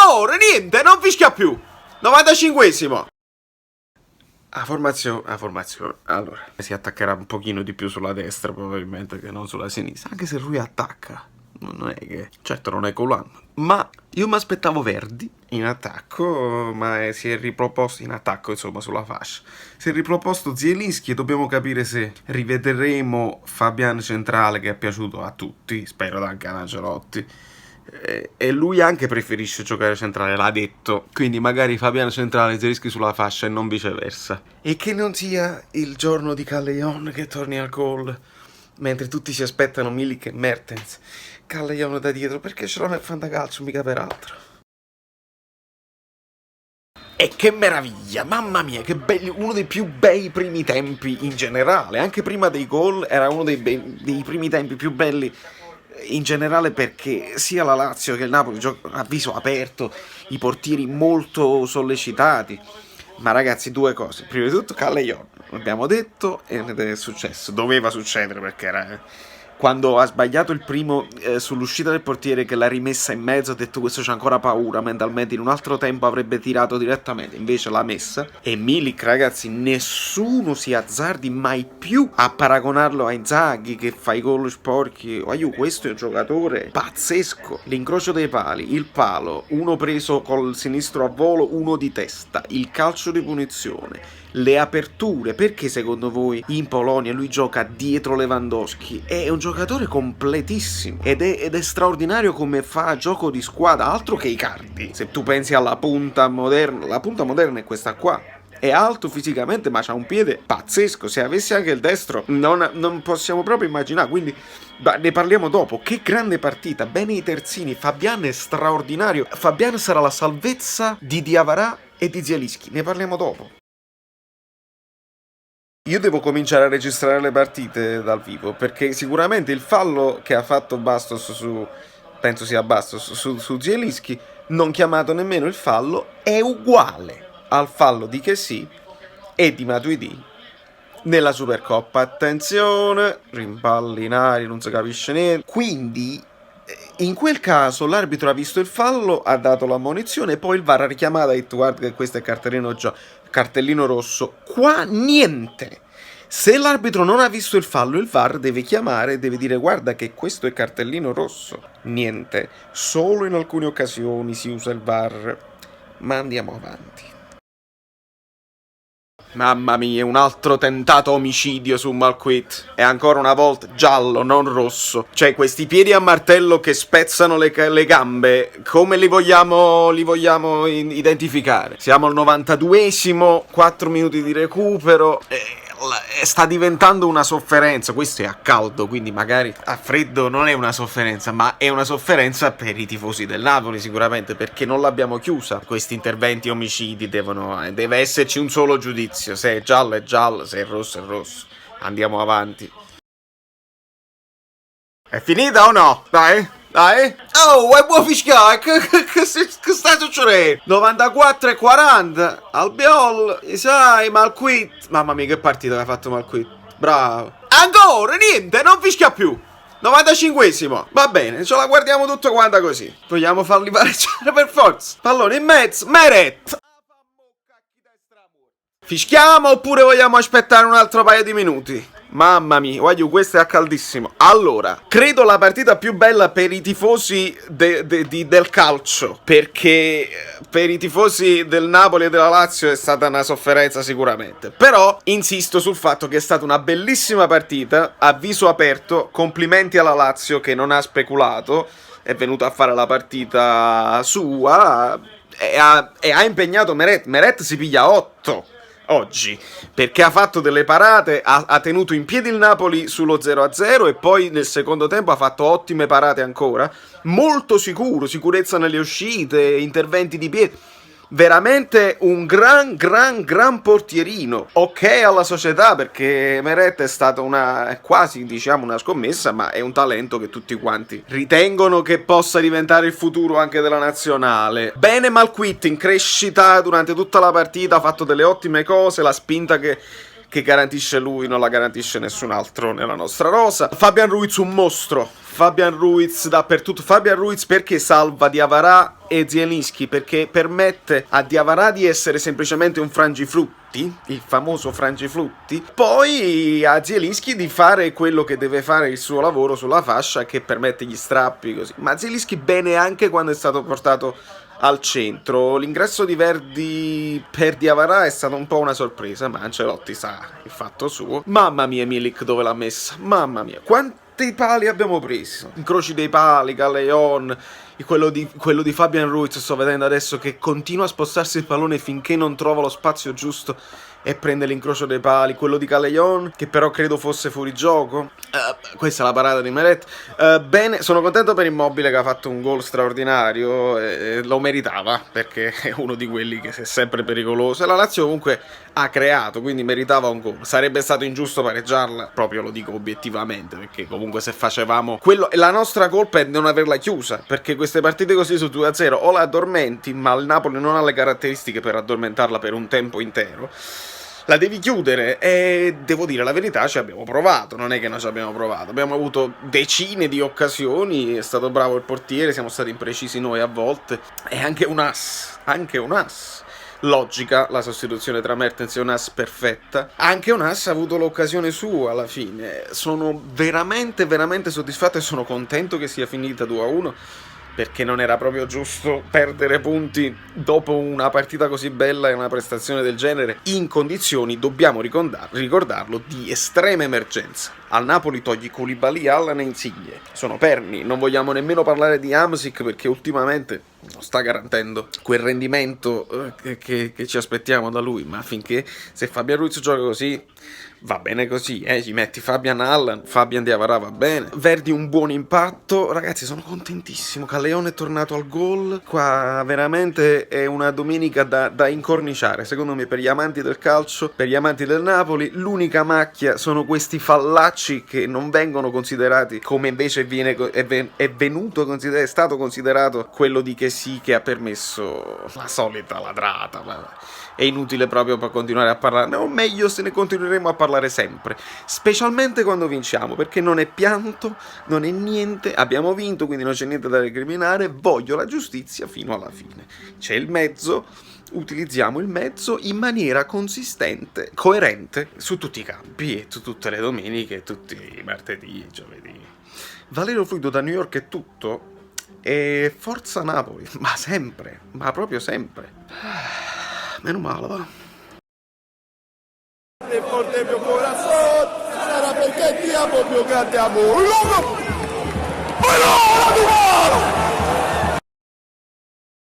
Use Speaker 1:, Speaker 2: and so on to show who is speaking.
Speaker 1: Ancora, niente, non fischia più. 95esimo. A formazione. Allora, si attaccherà un pochino di più sulla destra probabilmente che non sulla sinistra. Anche se lui attacca. Non è che... Certo non è Colan. Ma io mi aspettavo Verdi in attacco, ma si è riproposto in attacco, insomma, sulla fascia. Si è riproposto Zielinski e dobbiamo capire se rivedremo Fabian centrale, che è piaciuto a tutti, spero anche ad Ancelotti. E lui anche preferisce giocare centrale, l'ha detto. Quindi magari Fabiano centrale, Zielinski sulla fascia e non viceversa. E che non sia il giorno di Callejon che torni al gol, mentre tutti si aspettano Milik e Mertens. Callejon da dietro, perché ce l'ho nel fantacalcio, mica per altro. E che meraviglia, mamma mia, che belli, uno dei più bei primi tempi in generale. Anche prima dei gol era uno dei primi tempi più belli in generale, perché sia la Lazio che il Napoli giocano a viso aperto, i portieri molto sollecitati. Ma ragazzi, due cose. Prima di tutto Callejon, l'abbiamo detto, ed è successo. Doveva succedere perché era... Quando ha sbagliato il primo sull'uscita del portiere, che l'ha rimessa in mezzo, ha detto questo c'ha ancora paura, mentalmente in un altro tempo avrebbe tirato direttamente, invece l'ha messa. E Milik, ragazzi, nessuno si azzardi mai più a paragonarlo a Inzaghi che fa i gol sporchi. Questo è un giocatore pazzesco. L'incrocio dei pali, il palo, uno preso col sinistro a volo, uno di testa, il calcio di punizione, le aperture. Perché secondo voi in Polonia lui gioca dietro Lewandowski? È un giocatore completissimo ed è straordinario come fa gioco di squadra, altro che Icardi. Se tu pensi alla punta moderna, la punta moderna è questa qua. È alto fisicamente, ma c'ha un piede pazzesco. Se avessi anche il destro non possiamo proprio immaginare. Quindi ne parliamo dopo. Che grande partita, bene i terzini. Fabian è straordinario. Fabian sarà la salvezza di Diawara e di Zielinski. Ne parliamo dopo. Io devo cominciare a registrare le partite dal vivo, perché sicuramente il fallo che ha fatto Bastos penso sia Bastos, su Zielinski, non chiamato nemmeno il fallo, è uguale al fallo di Kessie e di Matuidi nella Supercoppa. Attenzione, rimpalli in aria, non si capisce niente. Quindi, in quel caso, l'arbitro ha visto il fallo, ha dato l'ammonizione, e poi il VAR ha richiamato e ha detto guarda che questo è cartellino rosso. Qua niente. Se l'arbitro non ha visto il fallo, il VAR deve chiamare e deve dire guarda che questo è cartellino rosso. Niente. Solo in alcune occasioni si usa il VAR. Ma andiamo avanti. Mamma mia, un altro tentato omicidio su Malquit. E ancora una volta giallo, non rosso. Cioè, questi piedi a martello che spezzano le gambe, come li vogliamo identificare? Siamo al 92esimo, 4 minuti di recupero. Sta diventando una sofferenza. Questo è a caldo, quindi magari a freddo non è una sofferenza, ma è una sofferenza per i tifosi del Napoli sicuramente, perché non l'abbiamo chiusa. Questi interventi omicidi deve esserci un solo giudizio: se è giallo è giallo, se è rosso è rosso. Andiamo avanti. È finita o no? Dai. Oh, è buon fischiare. Che sta succedendo? 94 e 40. Albiol, sai, Malquit. Mamma mia, che partita che ha fatto Malquit. Bravo. Ancora, niente, non fischia più. 95esimo. Va bene, ce la guardiamo tutto quanta così. Vogliamo farli pareggiare per forza. Pallone in mezzo, Meret. Fischiamo oppure vogliamo aspettare un altro paio di minuti? Mamma mia, questo è a caldissimo. Allora, credo la partita più bella per i tifosi del calcio, perché per i tifosi del Napoli e della Lazio è stata una sofferenza sicuramente. Però insisto sul fatto che è stata una bellissima partita, a viso aperto. Complimenti alla Lazio che non ha speculato, è venuta a fare la partita sua e ha impegnato Meret. Meret si piglia 8 oggi, perché ha fatto delle parate, ha tenuto in piedi il Napoli sullo 0-0 e poi nel secondo tempo ha fatto ottime parate ancora, molto sicurezza nelle uscite, interventi di piedi, veramente un gran portierino. Ok alla società, perché Meret è stata quasi una scommessa, ma è un talento che tutti quanti ritengono che possa diventare il futuro anche della nazionale. Bene Malquit, in crescita durante tutta la partita, ha fatto delle ottime cose, la spinta che che garantisce lui, non la garantisce nessun altro nella nostra rosa. Fabian Ruiz un mostro, Fabian Ruiz dappertutto, Fabian Ruiz perché salva Diawara e Zielinski, perché permette a Diawara di essere semplicemente un frangiflutti, il famoso frangiflutti, poi a Zielinski di fare quello che deve fare, il suo lavoro sulla fascia, che permette gli strappi così. Ma Zielinski bene anche quando è stato portato al centro. L'ingresso di Verdi per Diawara è stata un po' una sorpresa, ma Ancelotti sa il fatto suo. Mamma mia Milik dove l'ha messa, mamma mia, quanti pali abbiamo preso, incroci dei pali, Galleon, quello di Fabian Ruiz, sto vedendo adesso che continua a spostarsi il pallone finché non trova lo spazio giusto e prende l'incrocio dei pali, quello di Galleon, che però credo fosse fuori gioco. Questa è la parata di Meret. Bene, sono contento per Immobile che ha fatto un gol straordinario, lo meritava, perché è uno di quelli che è sempre pericoloso, e la Lazio comunque ha creato, quindi meritava un gol. Sarebbe stato ingiusto pareggiarla, proprio lo dico obiettivamente, perché comunque se facevamo quello, la nostra colpa è non averla chiusa, perché queste partite così su 2-0 o la addormenti, ma il Napoli non ha le caratteristiche per addormentarla per un tempo intero. La devi chiudere, e devo dire la verità, ci abbiamo provato, non è che non ci abbiamo provato, abbiamo avuto decine di occasioni, è stato bravo il portiere, siamo stati imprecisi noi a volte, e anche un ass. Logica la sostituzione tra Mertens e un ass perfetta. Anche un ass ha avuto l'occasione sua alla fine. Sono veramente soddisfatto e sono contento che sia finita 2-1, perché non era proprio giusto perdere punti dopo una partita così bella e una prestazione del genere in condizioni, dobbiamo ricordarlo, di estrema emergenza. Al Napoli togli Koulibaly, Allan e Insigne, sono perni, non vogliamo nemmeno parlare di Hamsik perché ultimamente non sta garantendo quel rendimento che ci aspettiamo da lui, ma finché, se Fabian Ruiz gioca così, va bene così, ci metti Fabian Allan, Fabian Diawara va bene, Verdi un buon impatto, ragazzi sono contentissimo, Callejon è tornato al gol, qua veramente è una domenica da incorniciare, secondo me, per gli amanti del calcio, per gli amanti del Napoli. L'unica macchia sono questi fallacci che non vengono considerati come invece è stato considerato quello di Kessie, che ha permesso la solita ladrata, è inutile proprio per continuare a parlarne, o meglio se ne continueremo a parlare sempre, specialmente quando vinciamo, perché non è pianto, non è niente, abbiamo vinto, quindi non c'è niente da recriminare, voglio la giustizia fino alla fine, c'è il mezzo, utilizziamo il mezzo in maniera consistente, coerente, su tutti i campi, e su tutte le domeniche, tutti i martedì e giovedì. Valerio Fluido da New York è tutto, e forza Napoli, ma sempre, ma proprio sempre. Meno male, va.
Speaker 2: Porte mio corazón, sarà perché ti amo più grande amore.